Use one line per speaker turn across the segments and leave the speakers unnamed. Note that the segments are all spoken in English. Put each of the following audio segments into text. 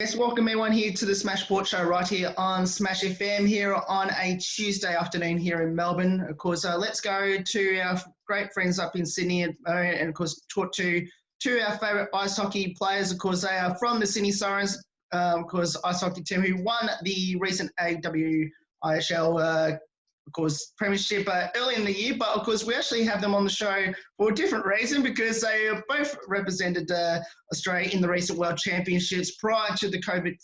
Yes, welcome everyone here to the Smash Sport Show right here on Smash FM here on a Tuesday afternoon here in Melbourne. Of course, let's go to our great friends up in Sydney and of course talk to two of our favourite ice hockey players. Of course, they are from the Sydney Sirens, of course, ice hockey team who won the recent AWIHL of course, premiership early in the year, but of course we actually have them on the show for a different reason because they both represented Australia in the recent World Championships prior to the COVID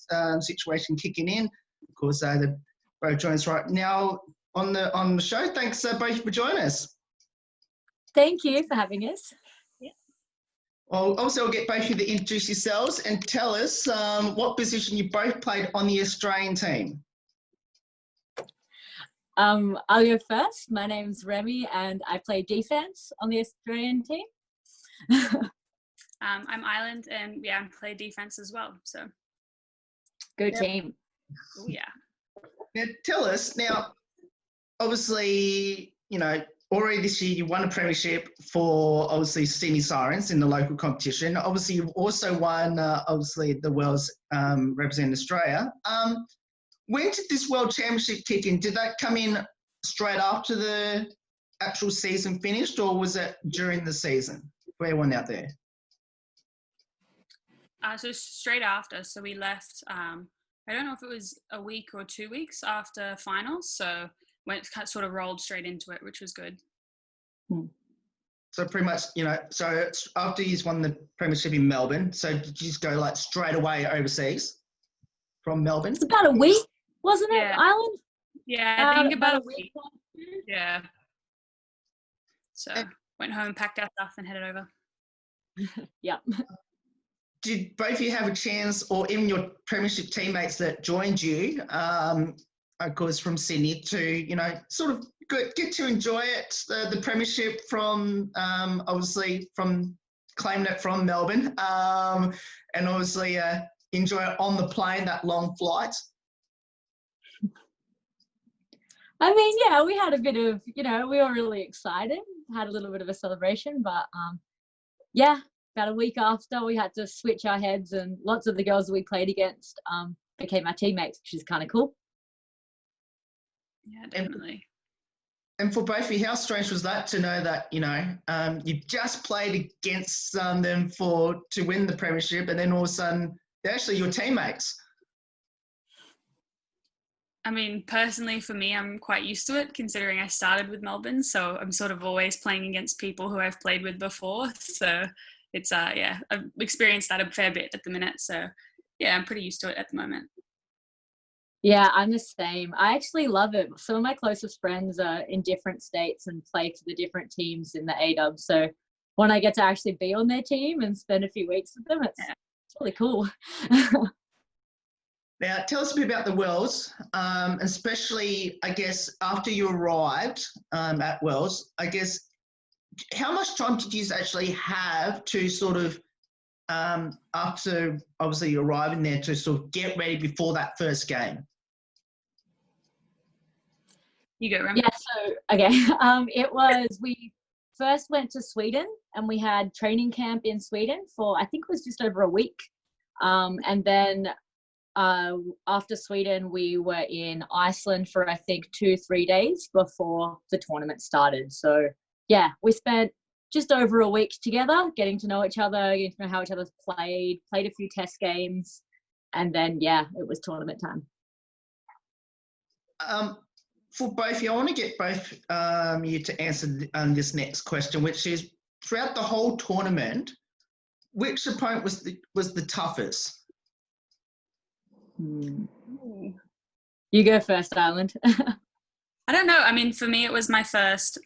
situation kicking in. Of course, they both join us right now on the show. Thanks both for joining us.
Thank you for having us. Yeah.
Well, also I'll get both of you to introduce yourselves and tell us what position you both played on the Australian team.
I'll go first. My name's Remi and I play defense on the Australian team.
I'm Eiland and I play defense as well. So
good team.
Ooh, yeah.
Now tell us, now obviously, you know, already this year you won a premiership for obviously Sydney Sirens in the local competition. Obviously you've also won obviously the World's representing Australia. When did this World Championship kick in? Did that come in straight after the actual season finished, or was it during the season for everyone out there?
So straight after. So we left, I don't know if it was a week or 2 weeks after finals. So sort of rolled straight into it, which was good.
So pretty much, you know, so after you won the premiership in Melbourne, so did you just go like straight away overseas from Melbourne?
It's about a week. Wasn't it, Eiland?
Yeah, I think about a week. Yeah. So went home, packed our stuff and headed over.
Yeah.
Did both of you have a chance, or even your premiership teammates that joined you, of course, from Sydney to, you know, sort of get to enjoy it, the premiership from, obviously, from claiming it from Melbourne, and obviously enjoy it on the plane, that long flight?
I mean, yeah, we had a bit of, you know, we were really excited, had a little bit of a celebration, but yeah, about a week after we had to switch our heads and lots of the girls that we played against became our teammates, which is kind of cool.
Yeah, definitely.
And for both of you, how strange was that to know that, you know, you just played against them to win the premiership, and then all of a sudden they're actually your teammates?
I mean, personally for me, I'm quite used to it considering I started with Melbourne. So I'm sort of always playing against people who I've played with before. So it's, I've experienced that a fair bit at the minute. So yeah, I'm pretty used to it at the moment.
Yeah, I'm the same. I actually love it. Some of my closest friends are in different states and play for the different teams in the A-Dub. So when I get to actually be on their team and spend a few weeks with them, it's really cool.
Now, tell us a bit about the Worlds, especially, I guess, after you arrived at Worlds, I guess, how much time did you actually have to sort of, after obviously arriving there, to sort of get ready before that first game?
You go, Rem.
Yeah, so, okay. We first went to Sweden and we had training camp in Sweden for, I think it was just over a week. And then after Sweden, we were in Iceland for, I think, 2-3 days before the tournament started. So, yeah, we spent just over a week together, getting to know each other, getting to know how each other's played a few test games, and then, yeah, it was tournament time.
For both of you, I want to get both you to answer this next question, which is, throughout the whole tournament, which opponent was the toughest?
You go first, Eiland.
I don't know. I mean, for me, it was my first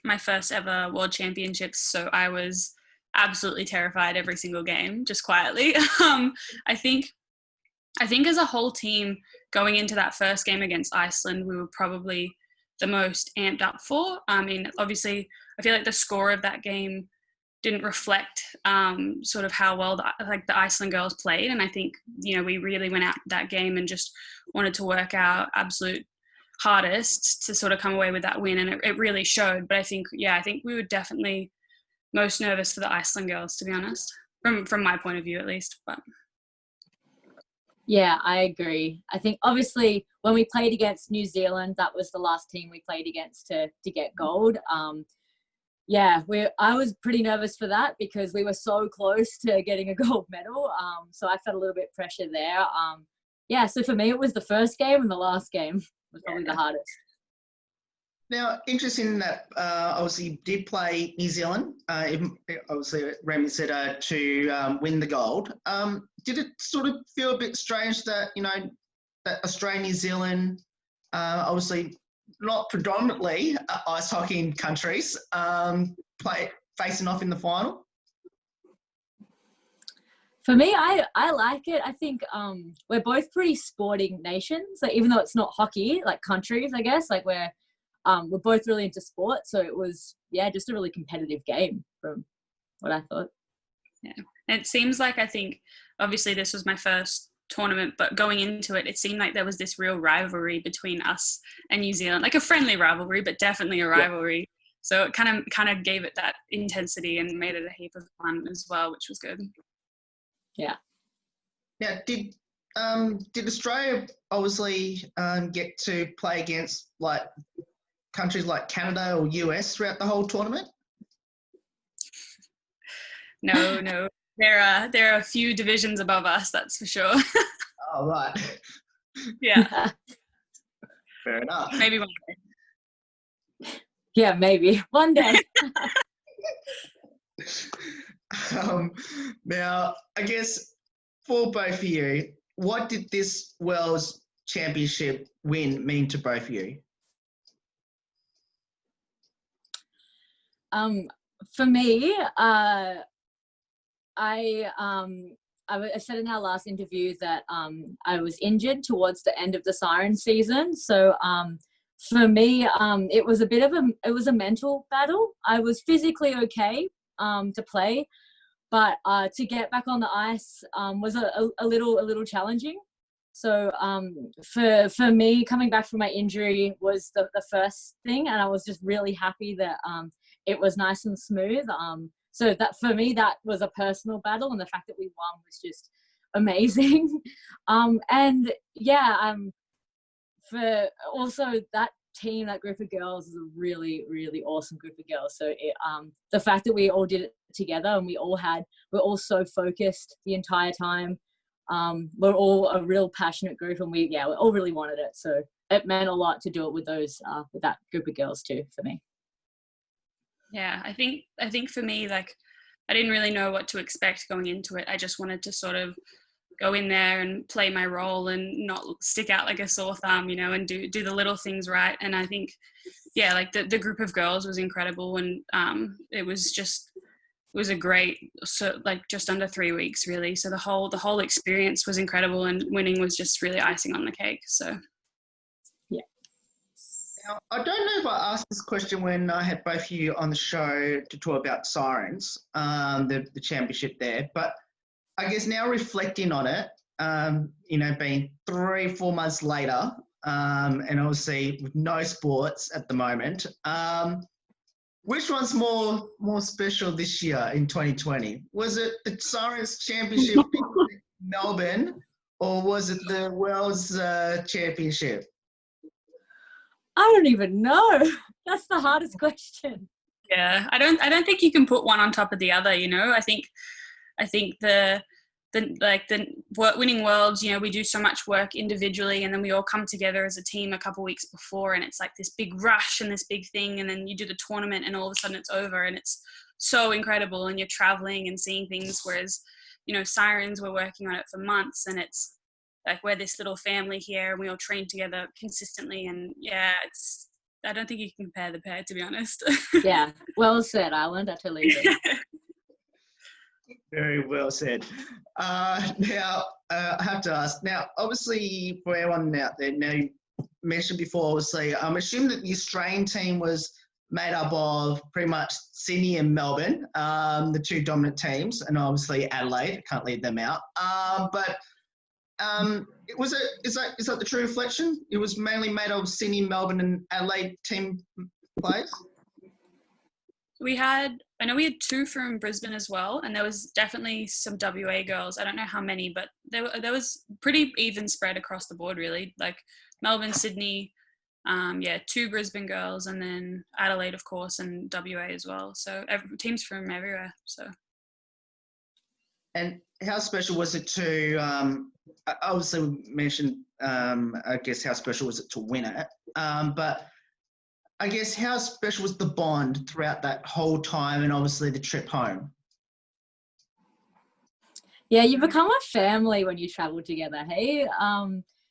ever World Championships, so I was absolutely terrified every single game, just quietly. I think as a whole team, going into that first game against Iceland, we were probably the most amped up for. I mean, obviously, I feel like the score of that game didn't reflect sort of how well the Iceland girls played, and I think, you know, we really went out that game and just wanted to work our absolute hardest to sort of come away with that win, and it really showed. But I think we were definitely most nervous for the Iceland girls, to be honest, from my point of view at least. But
Yeah, I agree. I think obviously when we played against New Zealand, that was the last team we played against to get gold. Yeah, I was pretty nervous for that because we were so close to getting a gold medal. So I felt a little bit pressure there. Yeah, so for me, it was the first game and the last game was probably the hardest.
Now, interesting that obviously you did play New Zealand. Obviously, Remi said to win the gold. Did it sort of feel a bit strange that, that Australia, New Zealand, obviously not predominantly ice hockey countries, facing off in the final?
For me, I like it. I think we're both pretty sporting nations. Like, even though it's not hockey, like countries, I guess, like we're both really into sport. So it was, just a really competitive game from what I thought.
Yeah. It seems like, I think, obviously this was my first tournament, but going into it, it seemed like there was this real rivalry between us and New Zealand, like a friendly rivalry, but definitely a rivalry. Yeah. So it kind of gave it that intensity and made it a heap of fun as well, which was good.
Yeah.
Now, did Australia obviously get to play against like countries like Canada or US throughout the whole tournament?
No. There are a few divisions above us, that's for sure.
Oh, right.
Yeah.
Fair enough.
Maybe one day.
Yeah, maybe. One day.
Now, I guess for both of you, what did this World's Championship win mean to both of you?
For me, I said in our last interview that I was injured towards the end of the Sirens season. So for me, it was a mental battle. I was physically okay to play, but to get back on the ice was a little challenging. So for me, coming back from my injury was the first thing, and I was just really happy that it was nice and smooth. So that for me, that was a personal battle, and the fact that we won was just amazing. And yeah, for also that team, that group of girls is a really, really awesome group of girls. So the fact that we all did it together and we're all so focused the entire time. We're all a real passionate group, and we all really wanted it. So it meant a lot to do it with with that group of girls too, for me.
Yeah, I think for me, like, I didn't really know what to expect going into it. I just wanted to sort of go in there and play my role and not stick out like a sore thumb, and do the little things right. And I think, like the group of girls was incredible, and it was a great, like just under 3 weeks really. So the whole experience was incredible, and winning was just really icing on the cake. So.
Now, I don't know if I asked this question when I had both of you on the show to talk about Sirens, the championship there, but I guess now reflecting on it, being 3-4 months later, and obviously with no sports at the moment, which one's more special this year in 2020? Was it the Sirens Championship in Melbourne, or was it the World's Championship?
I don't even know. That's the hardest question.
Yeah, I don't think you can put one on top of the other. I think the winning worlds. We do so much work individually, and then we all come together as a team a couple of weeks before, and it's like this big rush and this big thing, and then you do the tournament, and all of a sudden it's over, and it's so incredible, and you're traveling and seeing things. Whereas, Sirens, we're working on it for months, and it's like we're this little family here, and we all train together consistently, and I don't think you can compare the pair, to be honest.
Yeah, well said, Eiland. I totally agree.
Very well said. Now, I have to ask. Now, obviously, for everyone out there, now you mentioned before, obviously, I'm assuming that the Australian team was made up of pretty much Sydney and Melbourne, the two dominant teams, and obviously Adelaide. Can't leave them out. But is that the true reflection? It was mainly made of Sydney, Melbourne, and Adelaide team players.
I know we had 2 from Brisbane as well, and there was definitely some WA girls. I don't know how many, but there was pretty even spread across the board, really. Like Melbourne, Sydney, 2 Brisbane girls, and then Adelaide, of course, and WA as well. So teams from everywhere. So.
And how special was it to, obviously we mentioned, I guess, how special was it to win it? But I guess how special was the bond throughout that whole time and obviously the trip home?
Yeah, you become a family when you travel together, hey?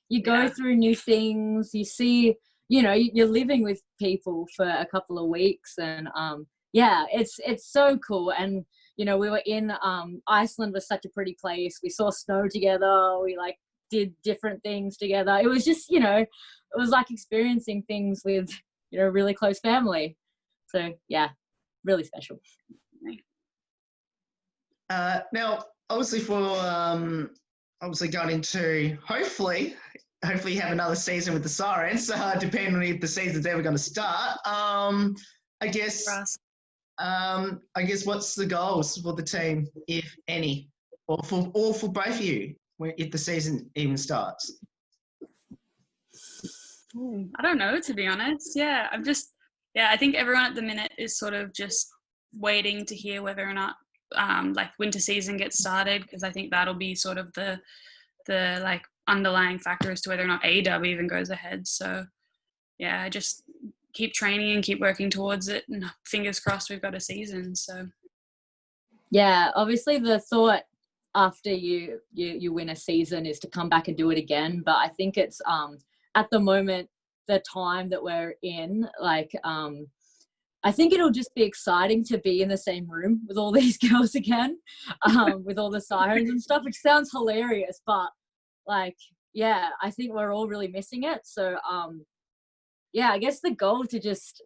You go through new things, you see, you're living with people for a couple of weeks, and it's so cool. And we were in Iceland, was such a pretty place. We saw snow together. We did different things together. It was just, it was like experiencing things with, really close family. So yeah, really special.
Now, obviously going into hopefully you have another season with the Sirens, depending on if the season's ever going to start. I guess what's the goals for the team, if any, or for both of you, if the season even starts?
I don't know, to be honest. I think everyone at the minute is sort of just waiting to hear whether or not winter season gets started, because I think that'll be sort of the underlying factor as to whether or not AWIHL even goes ahead. So I just keep training and keep working towards it, and fingers crossed we've got a season. So
obviously the thought after you win a season is to come back and do it again, but I think it's at the moment, the time that we're in, I think it'll just be exciting to be in the same room with all these girls again, with all the Sirens and stuff, which sounds hilarious, but I think we're all really missing it. So I guess the goal to just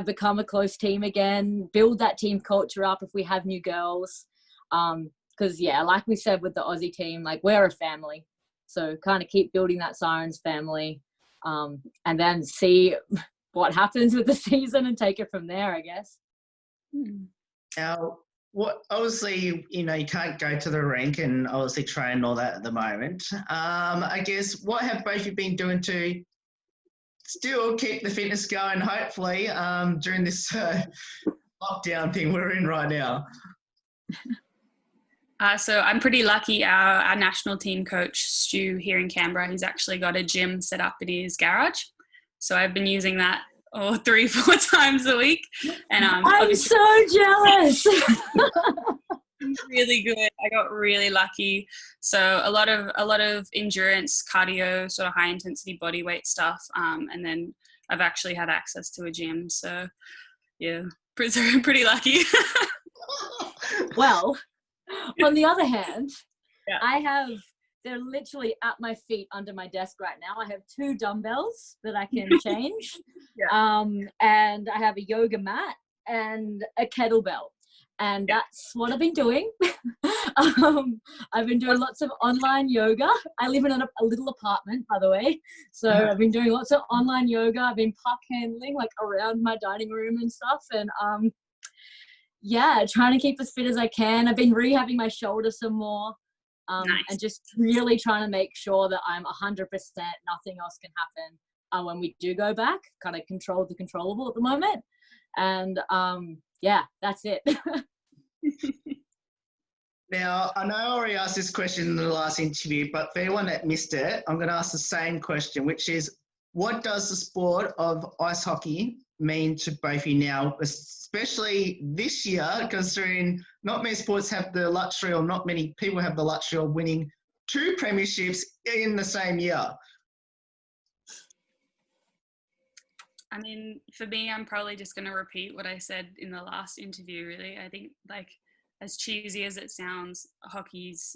become a close team again, build that team culture up if we have new girls, because like we said with the Aussie team, we're a family, so kind of keep building that Sirens family, and then see what happens with the season and take it from there, I guess.
Now, obviously, you can't go to the rink and obviously train and all that at the moment. I guess, what have both of you been doing to still keep the fitness going, hopefully, during this lockdown thing we're in right now?
So I'm pretty lucky. Our national team coach, Stu, here in Canberra, he's actually got a gym set up in his garage. So I've been using that 3-4 times a week. And
I'm so jealous.
Really good. I got really lucky. So a lot of endurance, cardio, sort of high intensity body weight stuff. And then I've actually had access to a gym. So pretty lucky.
Well, on the other hand, they're literally at my feet under my desk right now. I have 2 dumbbells that I can change. And I have a yoga mat and a kettlebell. And that's what I've been doing. I've been doing lots of online yoga. I live in a little apartment, by the way. So I've been doing lots of online yoga. I've been puck handling around my dining room and stuff. And trying to keep as fit as I can. I've been rehabbing my shoulder some more.
Nice.
And just really trying to make sure that I'm 100%, nothing else can happen when we do go back, kind of control the controllable at the moment. And that's it.
Now, I know I already asked this question in the last interview, but for anyone that missed it, I'm going to ask the same question, which is, what does the sport of ice hockey mean to both of you now, especially this year, considering not many sports have the luxury, or not many people have the luxury of winning 2 premierships in the same year?
I mean, for me, I'm probably just going to repeat what I said in the last interview, really. I think, as cheesy as it sounds, hockey's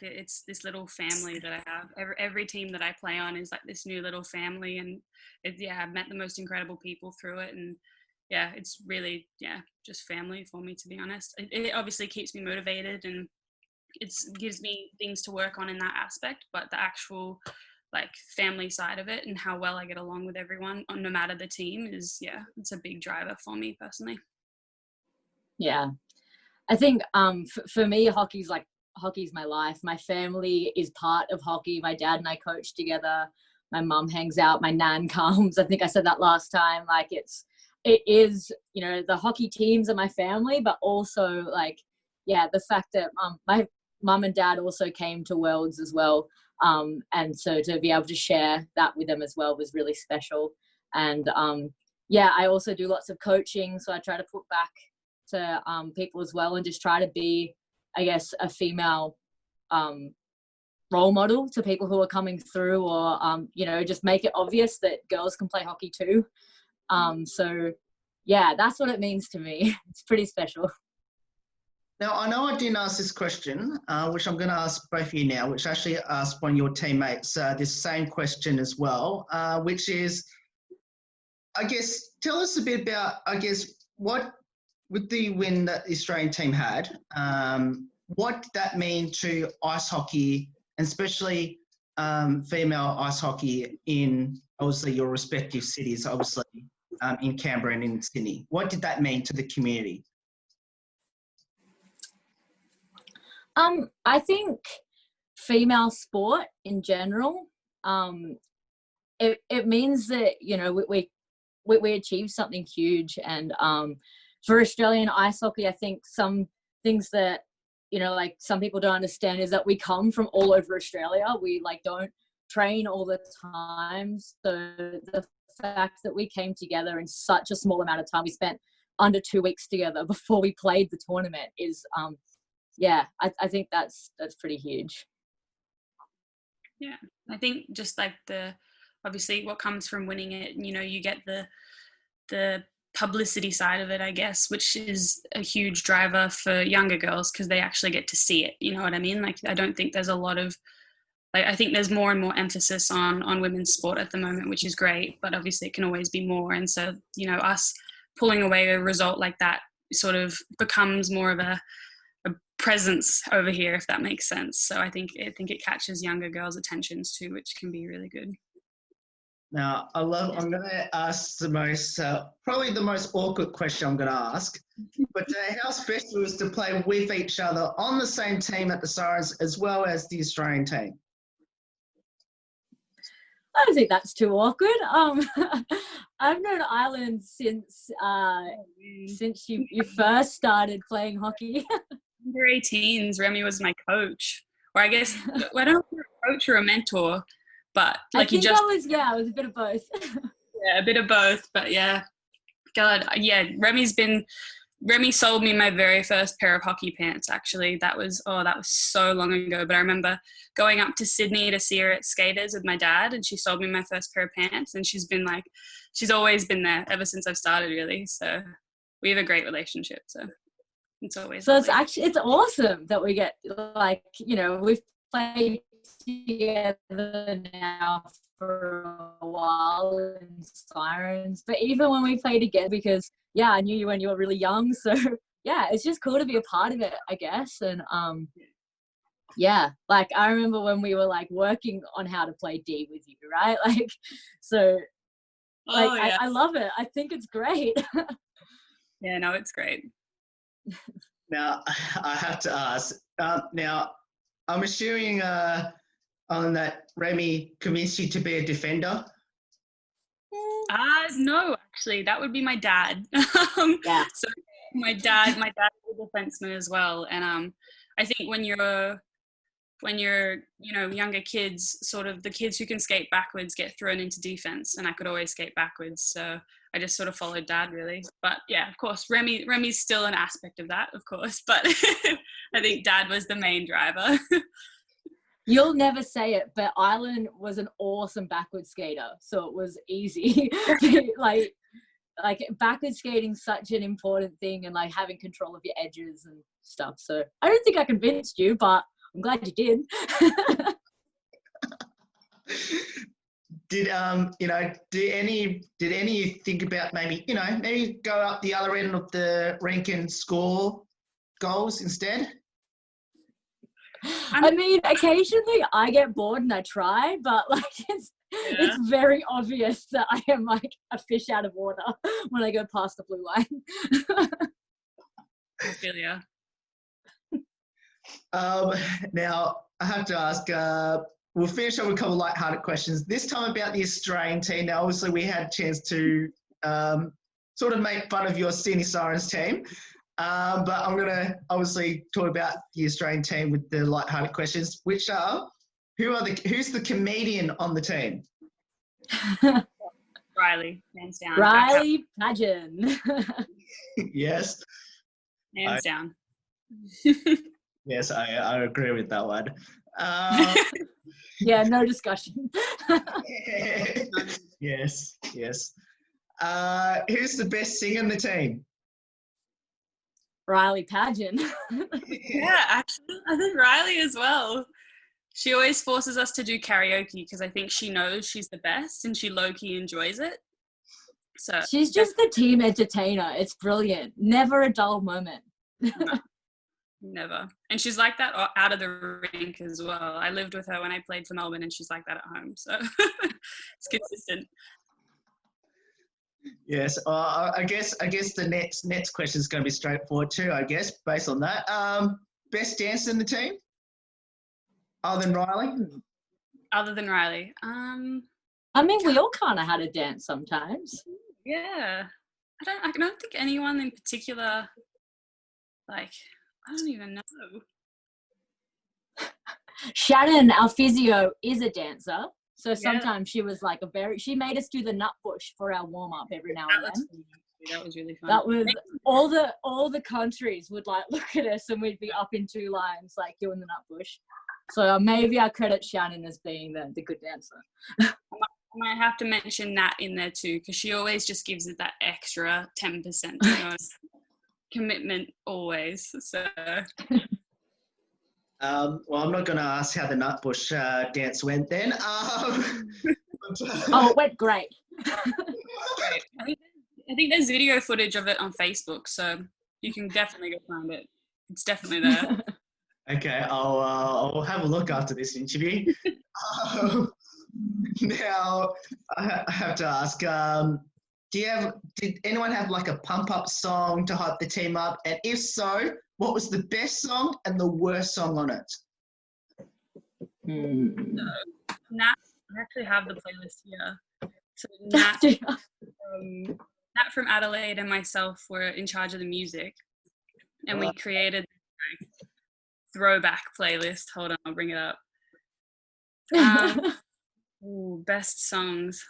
it's this little family that I have. Every team that I play on is this new little family, and I've met the most incredible people through it, and it's really just family for me, to be honest. It obviously keeps me motivated, and it gives me things to work on in that aspect, but the actual family side of it and how well I get along with everyone, no matter the team, is it's a big driver for me personally.
Yeah. I think for me, hockey's my life. My family is part of hockey. My dad and I coach together. My mum hangs out. My nan comes. I think I said that last time. Like it is, you know, the hockey teams are my family, but also like, yeah, the fact that my mum and dad also came to Worlds as well. And so to be able to share that with them as well was really special. And yeah, I also do lots of coaching. So I try to put back to people as well and just try to be, I guess, a female role model to people who are coming through, or, you know, just make it obvious that girls can play hockey too. So yeah, that's what it means to me. It's pretty special.
Now, I know I didn't ask this question, which I'm going to ask both of you now, which actually asked one of your teammates this same question as well, which is, I guess, tell us a bit about, I guess, what, with the win that the Australian team had, what did that mean to ice hockey, and especially female ice hockey in, obviously, your respective cities, obviously, in Canberra and in Sydney? What did that mean to the community?
I think female sport in general, it means that, you know, we achieved something huge. And for Australian ice hockey, I think some things that, you know, like some people don't understand is that we come from all over Australia. We like don't train all the time. So the fact that we came together in such a small amount of time, we spent under 2 weeks together before we played the tournament, is yeah, I think that's pretty huge.
Yeah, I think just like obviously what comes from winning it, you know, you get the publicity side of it, I guess, which is a huge driver for younger girls because they actually get to see it. You know what I mean? Like, I don't think there's a lot of, like, I think there's more and more emphasis on women's sport at the moment, which is great, but obviously it can always be more. And so, you know, us pulling away a result like that sort of becomes more of a presence over here, if that makes sense. So I think it catches younger girls' attentions too, which can be really good.
Now, I'm going to ask the most, probably the most awkward question I'm going to ask, but how special is to play with each other on the same team at the Sirens as well as the Australian team?
I don't think that's too awkward. I've known Eiland since you first started playing hockey.
Under 18s, Remi was my coach, or I guess I don't know if you're a coach or a mentor, but like I
was a bit of both.
Yeah, a bit of both, but yeah, God, yeah, Remi sold me my very first pair of hockey pants. Actually, that was so long ago. But I remember going up to Sydney to see her at Skaters with my dad, and she sold me my first pair of pants. And she's always been there ever since I've started, really. So we have a great relationship. So it's always.
So it's awesome that we get, like, you know, we've played together now for a while in Sirens, but even when we played again, because yeah, I knew you when you were really young, so yeah, it's just cool to be a part of it, I guess. And yeah, like I remember when we were like working on how to play D with you, right? Like, so like yeah. I love it. I think it's great.
Yeah, no, it's great.
Now I have to ask, now I'm assuming on that Remi convinced you to be a defender?
No, actually, that would be my dad.
Yeah.
So my dad's a defenseman as well, and I think when you're you know, younger kids, sort of the kids who can skate backwards get thrown into defense, and I could always skate backwards, so I just sort of followed dad, really. But yeah, of course, Remi's still an aspect of that, of course, but I think dad was the main driver.
You'll never say it, but Eiland was an awesome backward skater, so it was easy. like backward skating's such an important thing, and like having control of your edges and stuff. So I don't think I convinced you, but I'm glad you did.
Did any think about maybe go up the other end of the rink and score goals instead?
I mean, occasionally I get bored and I try, but like it's very obvious that I am like a fish out of water when I go past the blue line.
I feel ya.
Now, I have to ask, we'll finish up with a couple of light-hearted questions. This time about the Australian team. Now, obviously, we had a chance to sort of make fun of your Sydney Sirens team. But I'm going to obviously talk about the Australian team with the light-hearted questions, which are, who's the comedian on the team?
Riley, hands down.
Riley Pageant.
Yes.
Hands down.
Yes, I agree with that one.
Yeah, no discussion.
Yes. Who's the best singer in the team?
Riley Pageant.
Yeah, actually, I think Riley as well. She always forces us to do karaoke because I think she knows she's the best and she low-key enjoys it. So
She's just the team entertainer. It's brilliant. Never a dull moment.
No, never. And she's like that out of the rink as well. I lived with her when I played for Melbourne and she's like that at home. So it's consistent.
Yes, I guess the next question is going to be straightforward too, I guess, based on that. Best dancer in the team? Other than Riley?
Other than Riley.
I mean, we all kind of had a dance sometimes.
Yeah. I don't think anyone in particular, like, I don't even know.
Shannon, our physio, is a dancer. So sometimes she was like she made us do the nut bush for our warm up every now and then.
That was really fun.
That was all the countries would like look at us and we'd be up in two lines like doing the nut bush. So maybe I credit Shannon as being the good dancer.
I might have to mention Nat in there too because she always just gives it that extra 10%. You know, commitment always. So.
Well, I'm not going to ask how the Nutbush dance went then.
Oh, it went great.
I think there's video footage of it on Facebook, so you can definitely go find it. It's definitely there.
Okay, I'll have a look after this interview. Now, I have to ask, did anyone have like a pump-up song to hype the team up? And if so, what was the best song and the worst song on it?
Nat, I actually have the playlist here. So Nat from Adelaide and myself were in charge of the music, and we created a throwback playlist. Hold on, I'll bring it up. Best songs.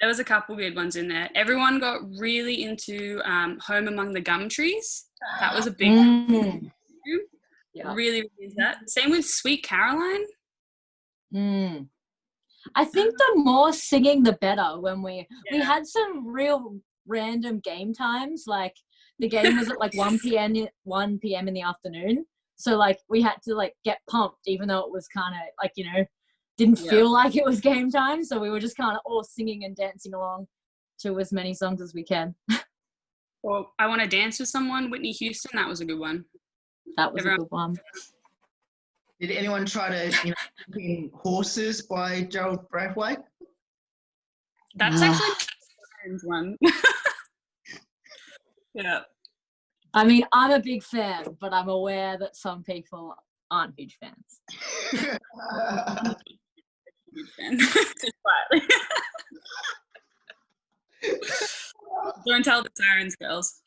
There was a couple good ones in there. Everyone got really into Home Among the Gum Trees. That was a big one. Yeah. Really, really into that. Same with Sweet Caroline.
I think the more singing, the better. When we had some real random game times. Like the game was at like 1 p.m. in the afternoon. So like we had to like get pumped, even though it was kind of like, you know, didn't feel like it was game time. So we were just kind of all singing and dancing along to as many songs as we can.
Well, I Want to Dance with Someone, Whitney Houston. That was a good one.
That was a good one.
Did anyone try to, sing Horses by Gerald Braithwaite?
That's actually Sirens one. Yeah.
I mean, I'm a big fan, but I'm aware that some people aren't huge fans.
Don't tell the Sirens girls.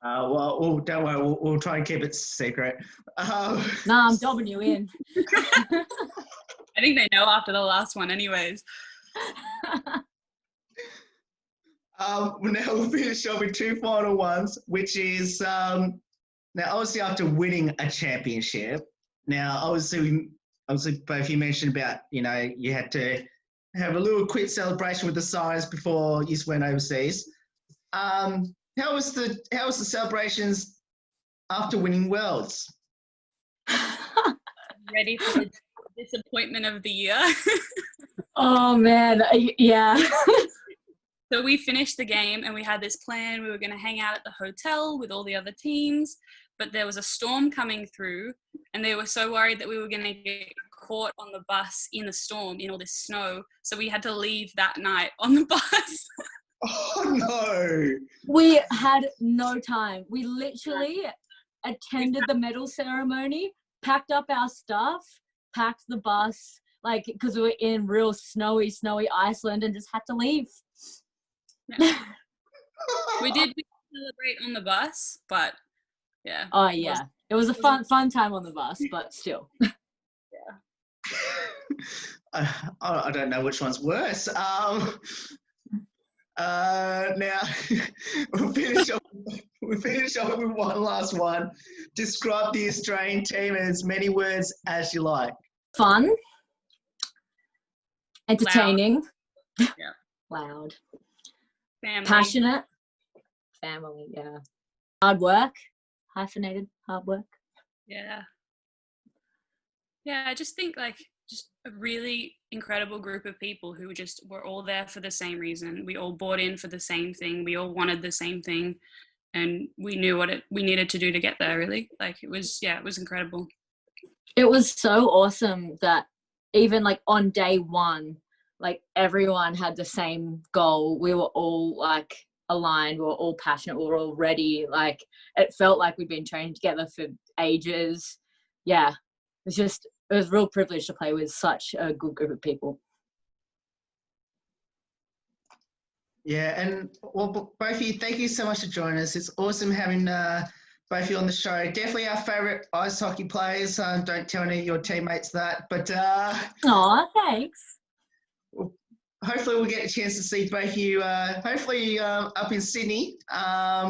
Well, don't worry. We'll try and keep it secret.
No, I'm dobbing you in.
I think they know after the last one anyways.
Now we'll finish off with two final ones, which is now obviously after winning a championship. Now obviously both you mentioned about you had to have a little quick celebration with the Sirens before you went overseas. How was the celebrations after winning Worlds?
Ready for the disappointment of the year?
Oh man, yeah.
So we finished the game and we had this plan. We were going to hang out at the hotel with all the other teams, but there was a storm coming through and they were so worried that we were going to get caught on the bus in the storm in all this snow. So we had to leave that night on the bus.
Oh, no.
We had no time. We literally attended the medal ceremony, packed up our stuff, packed the bus, like, because we were in real snowy Iceland, and just had to leave.
Yeah. We did celebrate on the bus, but yeah.
Oh, yeah. It was a fun time on the bus, but still.
I don't know which one's worse. Now, we'll finish off with one last one. Describe the Australian team in as many words as you like.
Fun. Entertaining.
Loud. Yeah.
Loud.
Family.
Passionate. Family, yeah. Hard work. Hyphenated. Hard work.
Yeah. Yeah, I just think just a really incredible group of people who just were all there for the same reason. We all bought in for the same thing. We all wanted the same thing, and we knew what we needed to do to get there, really. It was incredible.
It was so awesome that even on day one, everyone had the same goal. We were all aligned. We were all passionate. We were all ready. It felt like we'd been training together for ages. Yeah, it was a real privilege to play with such a good group of people.
Yeah, and well, both of you, thank you so much for joining us. It's awesome having both of you on the show. Definitely our favourite ice hockey players. Don't tell any of your teammates that, but
Aw, thanks.
Hopefully we'll get a chance to see both of you, hopefully up in Sydney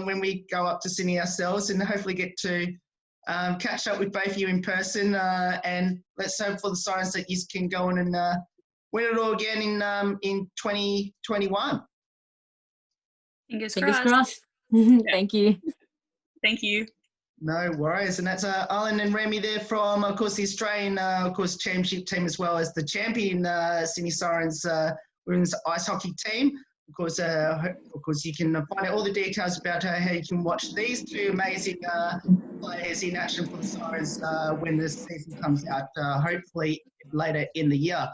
when we go up to Sydney ourselves, and hopefully get to catch up with both of you in person, and let's hope for the Sirens that you can go on and win it all again in 2021.
Fingers
crossed. Thank you.
Thank you.
No worries. And that's Eiland and Remi there from, of course, the Australian, championship team, as well as the champion Sydney Sirens women's ice hockey team. Of course, you can find out all the details about how you can watch these two amazing players in action for the Sirens when the season comes out, hopefully later in the year.